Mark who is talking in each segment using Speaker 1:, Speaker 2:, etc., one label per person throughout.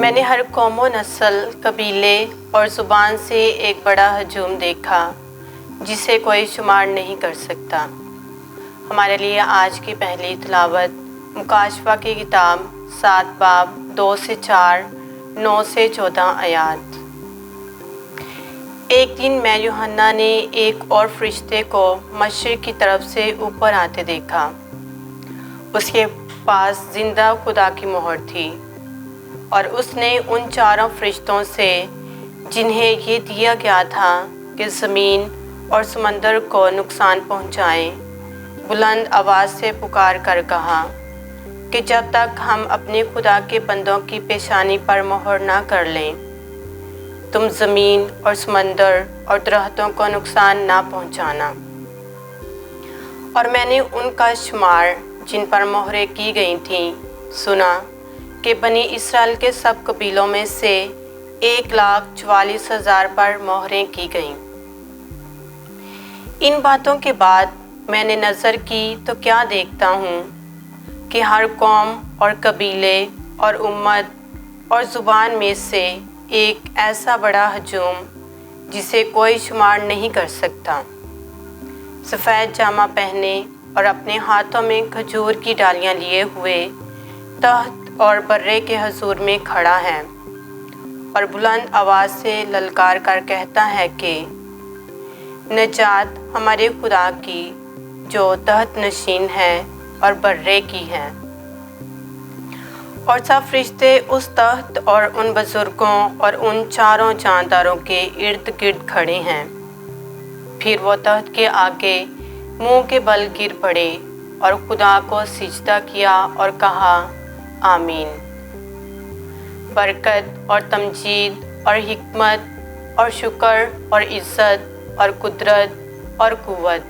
Speaker 1: میں نے ہر قوم و نسل، قبیلے اور زبان سے ایک بڑا ہجوم دیکھا جسے کوئی شمار نہیں کر سکتا۔ ہمارے لیے آج کی پہلی تلاوت مکاشفہ کی کتاب 7 باب 2 سے 4، 9 سے 14 آیات۔ ایک دن میں یوحنا نے ایک اور فرشتے کو مشرق کی طرف سے اوپر آتے دیکھا۔ اس کے پاس زندہ خدا کی مہر تھی، اور اس نے ان 4 فرشتوں سے جنہیں یہ دیا گیا تھا کہ زمین اور سمندر کو نقصان پہنچائیں، بلند آواز سے پکار کر کہا کہ جب تک ہم اپنے خدا کے بندوں کی پیشانی پر مہر نہ کر لیں، تم زمین اور سمندر اور درختوں کو نقصان نہ پہنچانا۔ اور میں نے ان کا شمار جن پر مہریں کی گئی تھیں سنا کہ بنی اسرائیل کے سب قبیلوں میں سے 1,44,000 پر مہریں کی گئیں۔ ان باتوں کے بعد میں نے نظر کی تو کیا دیکھتا ہوں کہ ہر قوم اور قبیلے اور امت اور زبان میں سے ایک ایسا بڑا ہجوم جسے کوئی شمار نہیں کر سکتا، سفید جامہ پہنے اور اپنے ہاتھوں میں کھجور کی ڈالیاں لیے ہوئے تخت اور برے کے حضور میں کھڑا ہے، اور بلند آواز سے للکار کر کہتا ہے کہ نجات ہمارے خدا کی جو تحت نشین ہے اور برے کی ہے۔ اور سب فرشتے اس تخت اور ان بزرگوں اور ان 4 جانداروں کے ارد گرد کھڑے ہیں۔ پھر وہ تخت کے آگے منہ کے بل گر پڑے اور خدا کو سجدہ کیا اور کہا آمین۔ برکت اور تمجید اور حکمت اور شکر اور عزت اور قدرت اور قوت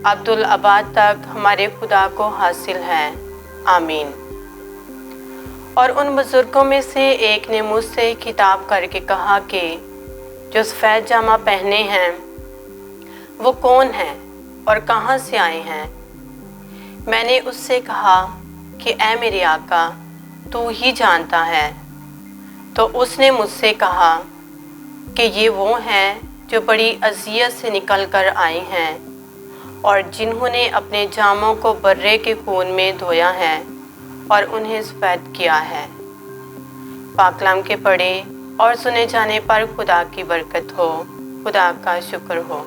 Speaker 1: عبدالآباد تک ہمارے خدا کو حاصل ہے، آمین۔ اور ان بزرگوں میں سے ایک نے مجھ سے خطاب کر کے کہا کہ جو سفید جامہ پہنے ہیں وہ کون ہیں اور کہاں سے آئے ہیں؟ میں نے اس سے کہا کہ اے میرے آقا، تو ہی جانتا ہے۔ تو اس نے مجھ سے کہا کہ یہ وہ ہیں جو بڑی اذیت سے نکل کر آئے ہیں اور جنہوں نے اپنے جاموں کو برے کے خون میں دھویا ہے اور انہیں سفید کیا ہے۔ پاک کلام کے پڑھے اور سنے جانے پر خدا کی برکت ہو۔ خدا کا شکر ہو۔